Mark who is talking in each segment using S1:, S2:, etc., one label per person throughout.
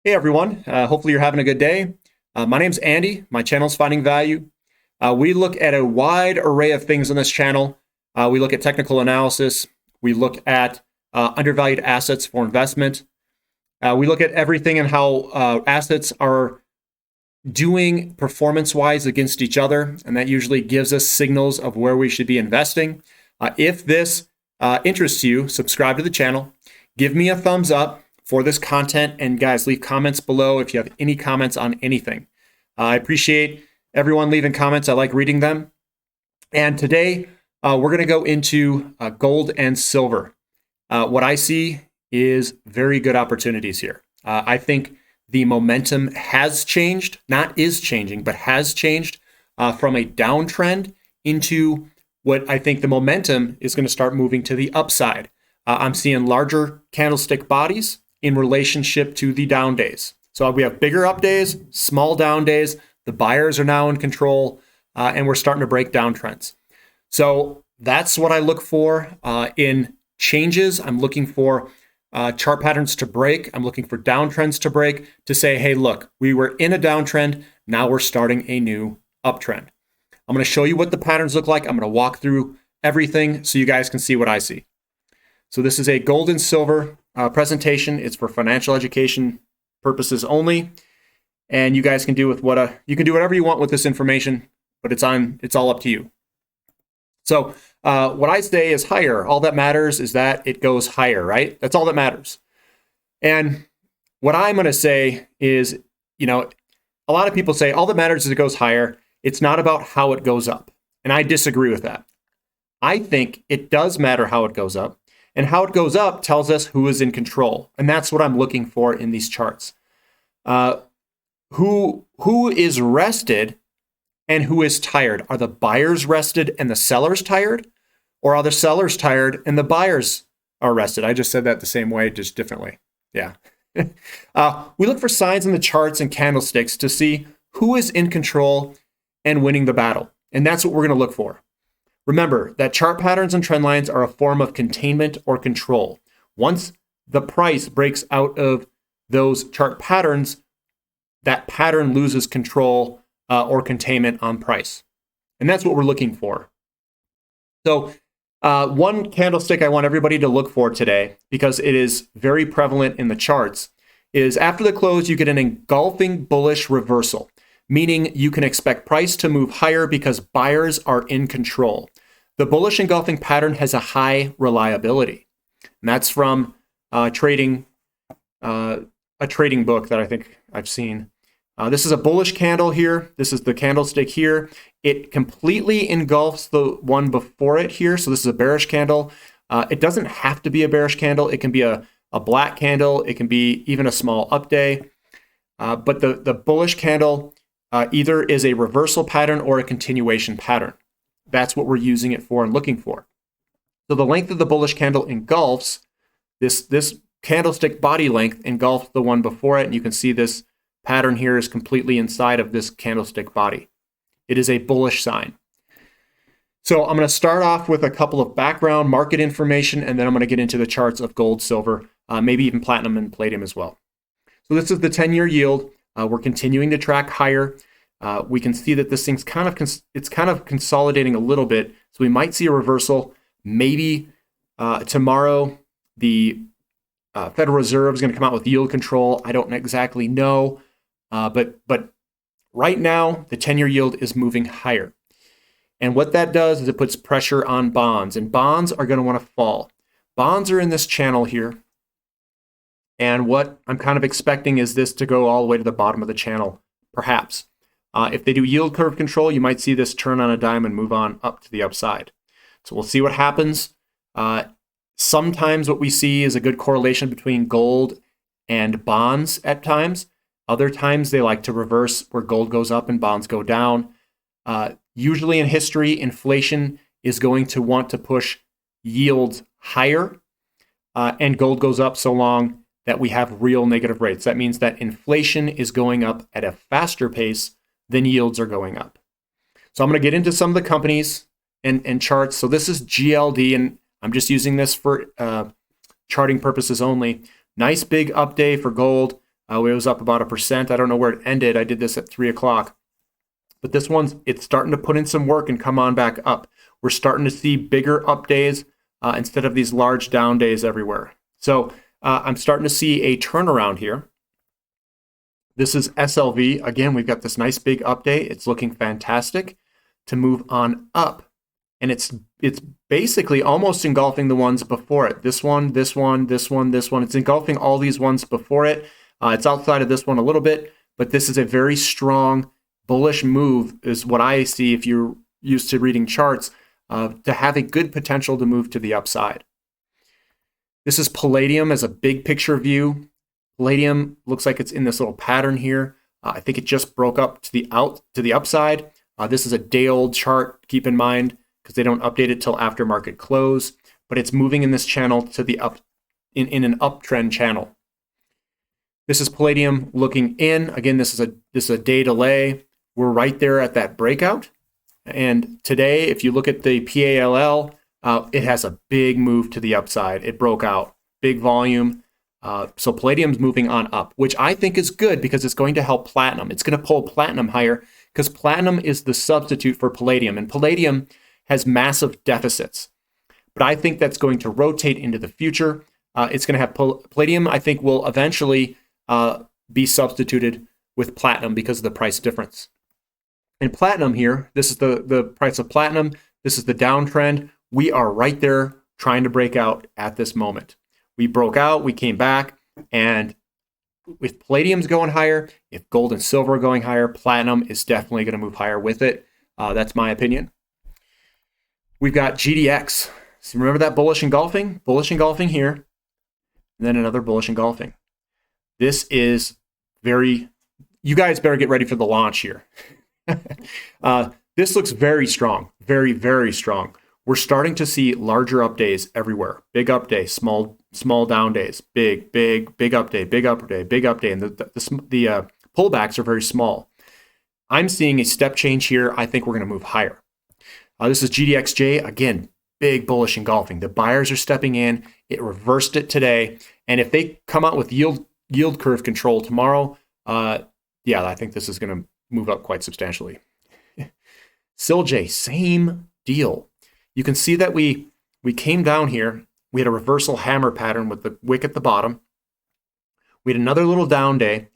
S1: Hey everyone, hopefully you're having a good day. My name's Andy, my channel's Finding Value. We look at a wide array of things on this channel. We look at technical analysis, we look at undervalued assets for investment. We look at everything and how assets are doing performance-wise against each other, and that usually gives us signals of where we should be investing. If this interests you, subscribe to the channel, give me a thumbs up for this content, and guys, leave comments below if you have any comments on anything. I appreciate everyone leaving comments. I like reading them. And today, we're going to go into gold and silver. What I see is very good opportunities here. I think the momentum has changed, not is changing, but has changed from a downtrend into what I think the momentum is going to start moving to the upside. I'm seeing larger candlestick bodies in relationship to the down days. So we have bigger up days, small down days. The buyers are now in control, and we're starting to break down trends. So that's what I look for in changes. I'm looking for chart patterns to break. I'm looking for downtrends to break to say, hey, look, we were in a downtrend. Now we're starting a new uptrend. I'm going to show you what the patterns look like. I'm going to walk through everything so you guys can see what I see. So this is a gold and silver presentation. It's for financial education purposes only, and you guys can do with you can do whatever you want with this information, but it's all up to you. So what I say is higher. All that matters is that it goes higher, right? That's all that matters. And what I'm going to say is, a lot of people say all that matters is it goes higher. It's not about how it goes up, and I disagree with that. I think it does matter how it goes up. And how it goes up tells us who is in control. And that's what I'm looking for in these charts. Who is rested and who is tired? Are the buyers rested and the sellers tired? Or are the sellers tired and the buyers are rested? I just said that the same way, just differently. Yeah. We look for signs in the charts and candlesticks to see who is in control and winning the battle. And that's what we're going to look for. Remember that chart patterns and trend lines are a form of containment or control. Once the price breaks out of those chart patterns, that pattern loses control or containment on price. And that's what we're looking for. So one candlestick I want everybody to look for today, because it is very prevalent in the charts, is after the close, you get an engulfing bullish reversal, meaning you can expect price to move higher because buyers are in control. The bullish engulfing pattern has a high reliability. And that's from a trading book that I think I've seen. This is a bullish candle here. This is the candlestick here. It completely engulfs the one before it here. So this is a bearish candle. It doesn't have to be a bearish candle. It can be a black candle. It can be even a small up day. But the bullish candle either is a reversal pattern or a continuation pattern. That's what we're using it for and looking for. So the length of the bullish candle engulfs, this candlestick body length engulfs the one before it, and you can see this pattern here is completely inside of this candlestick body. It is a bullish sign. So I'm going to start off with a couple of background market information, and then I'm going to get into the charts of gold, silver, maybe even platinum and palladium as well. So this is the 10-year yield. We're continuing to track higher. We can see that this thing's kind of consolidating a little bit. So we might see a reversal. Maybe tomorrow the Federal Reserve is going to come out with yield control. I don't exactly know, but right now the 10-year yield is moving higher. And what that does is it puts pressure on bonds, and bonds are going to want to fall. Bonds are in this channel here. And what I'm kind of expecting is this to go all the way to the bottom of the channel, perhaps. If they do yield curve control, you might see this turn on a dime and move on up to the upside. So we'll see what happens. Sometimes what we see is a good correlation between gold and bonds at times. Other times they like to reverse where gold goes up and bonds go down. Usually in history, inflation is going to want to push yields higher, and gold goes up so long that we have real negative rates. That means that inflation is going up at a faster pace than yields are going up. So I'm going to get into some of the companies and charts. So this is GLD, and I'm just using this for charting purposes only. Nice big up day for gold. It was up about 1%. I don't know where it ended. I did this at 3 o'clock. But this one's, it's starting to put in some work and come on back up. We're starting to see bigger up days instead of these large down days everywhere. So I'm starting to see a turnaround here. This is SLV. Again, we've got this nice big update. It's looking fantastic to move on up. And it's basically almost engulfing the ones before it. This one, this one, this one, this one. It's engulfing all these ones before it. It's outside of this one a little bit, but this is a very strong bullish move is what I see if you're used to reading charts to have a good potential to move to the upside. This is palladium as a big picture view. Palladium looks like it's in this little pattern here. I think it just broke up to the upside. This is a day-old chart, keep in mind, because they don't update it till after market close, but it's moving in this channel to the up in an uptrend channel. This is palladium looking in. Again, this is a day delay. We're right there at that breakout. And today, if you look at the PALL, it has a big move to the upside. It broke out, big volume. So palladium's moving on up, which I think is good because it's going to help platinum. It's going to pull platinum higher because platinum is the substitute for palladium. And palladium has massive deficits. But I think that's going to rotate into the future. It's going to have palladium, I think, will eventually be substituted with platinum because of the price difference. And platinum here, this is the price of platinum. This is the downtrend. We are right there trying to break out at this moment. We broke out, we came back, and with palladium's going higher, if gold and silver are going higher, platinum is definitely going to move higher with it. That's my opinion. We've got GDX. So remember that bullish engulfing? Bullish engulfing here, and then another bullish engulfing. This is very, you guys better get ready for the launch here. This looks very strong, very, very strong. We're starting to see larger up days everywhere. Big up day, small down days, big up day, big up day, big up day. And the pullbacks are very small. I'm seeing a step change here. I think we're going to move higher. This is GDXJ. Again, big bullish engulfing. The buyers are stepping in. It reversed it today. And if they come out with yield curve control tomorrow, yeah, I think this is going to move up quite substantially. SILJ, same deal. You can see that we came down here. We had a reversal hammer pattern with the wick at the bottom. We had another little down day,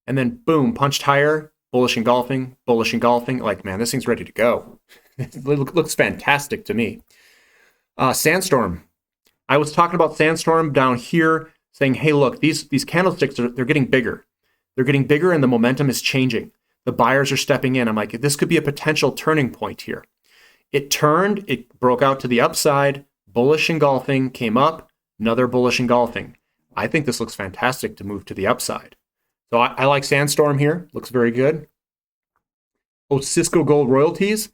S1: and then boom, punched higher, bullish engulfing. Like, man, this thing's ready to go. It looks fantastic to me. Sandstorm. I was talking about Sandstorm down here, saying, hey, look, these candlesticks, they're getting bigger. They're getting bigger, and the momentum is changing. The buyers are stepping in. I'm like, this could be a potential turning point here. It turned, it broke out to the upside, bullish engulfing, came up, another bullish engulfing. I think this looks fantastic to move to the upside. So I like Sandstorm here, looks very good. Oh, Cisco Gold Royalties.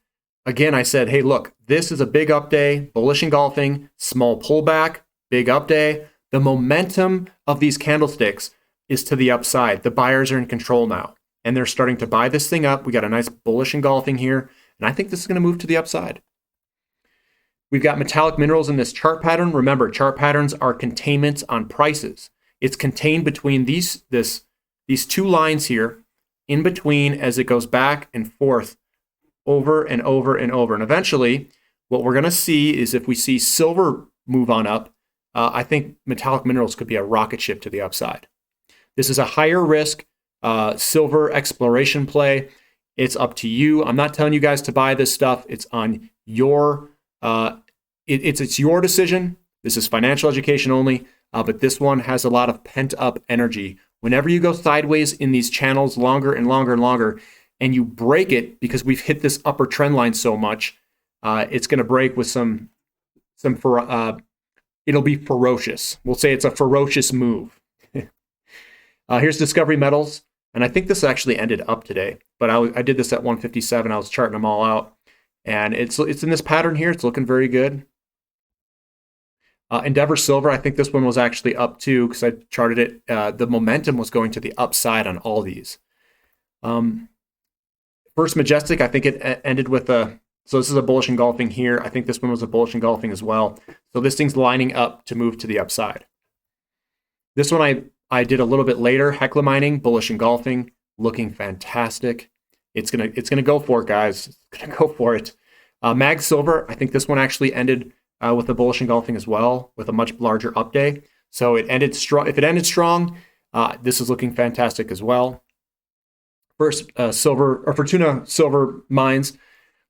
S1: Again, I said, hey, look, this is a big up day, bullish engulfing, small pullback, big up day. The momentum of these candlesticks is to the upside. The buyers are in control now, and they're starting to buy this thing up. We got a nice bullish engulfing here, and I think this is going to move to the upside. We've got metallic minerals in this chart pattern. Remember, chart patterns are containments on prices. It's contained between these two lines here, in between as it goes back and forth over and over and over. And eventually, what we're going to see is if we see silver move on up, I think metallic minerals could be a rocket ship to the upside. This is a higher risk silver exploration play. It's up to you. I'm not telling you guys to buy this stuff. It's on your it's your decision. This is financial education only, but this one has a lot of pent up energy. Whenever you go sideways in these channels longer and longer and longer, and you break it because we've hit this upper trend line so much, it's going to break with it'll be ferocious. We'll say it's a ferocious move. Here's Discovery Metals. And I think this actually ended up today, but I did this at 157. I was charting them all out, and it's in this pattern here. It's looking very good. Endeavor Silver, I think this one was actually up too because I charted it. The momentum was going to the upside on all these. First Majestic, I think it ended with so this is a bullish engulfing here. I think this one was a bullish engulfing as well. So this thing's lining up to move to the upside. This one I did a little bit later, Hecla mining, bullish engulfing, looking fantastic. It's gonna go for it, guys. It's gonna go for it. Mag Silver, I think this one actually ended with a bullish engulfing as well, with a much larger up day. So it ended strong. If it ended strong, this is looking fantastic as well. First, Fortuna Silver mines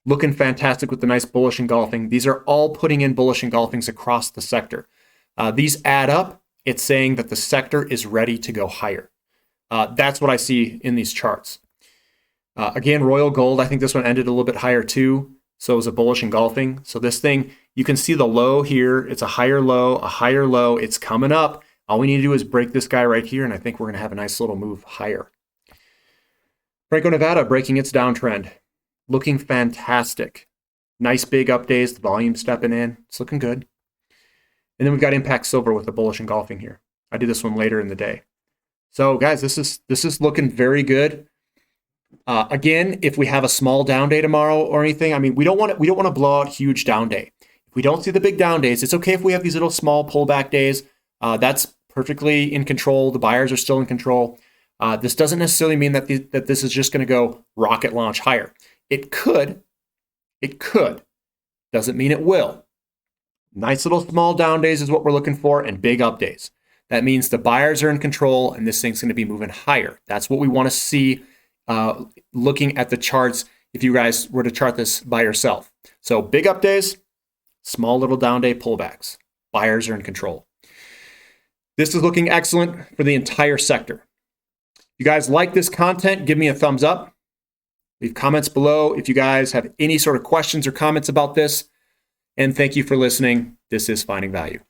S1: looking fantastic with the nice bullish engulfing. These are all putting in bullish engulfings across the sector. These add up. It's saying that the sector is ready to go higher. That's what I see in these charts. Again, Royal Gold, I think this one ended a little bit higher too. So it was a bullish engulfing. So this thing, you can see the low here. It's a higher low, a higher low. It's coming up. All we need to do is break this guy right here, and I think we're going to have a nice little move higher. Franco-Nevada breaking its downtrend. Looking fantastic. Nice big up days. The volume stepping in. It's looking good. And then we've got Impact Silver with a bullish engulfing here. I did this one later in the day. So guys, this is looking very good. Again, if we have a small down day tomorrow or anything, I mean, we don't want to blow out huge down day. If we don't see the big down days, it's okay if we have these little small pullback days. That's perfectly in control. The buyers are still in control. This doesn't necessarily mean that this is just going to go rocket launch higher. It could. Doesn't mean it will. Nice little small down days is what we're looking for, and big up days. That means the buyers are in control, and this thing's going to be moving higher. That's what we want to see. Looking at the charts, if you guys were to chart this by yourself. So big up days, small little down day pullbacks. Buyers are in control. This is looking excellent for the entire sector. If you guys like this content, give me a thumbs up. Leave comments below if you guys have any sort of questions or comments about this. And thank you for listening. This is Finding Value.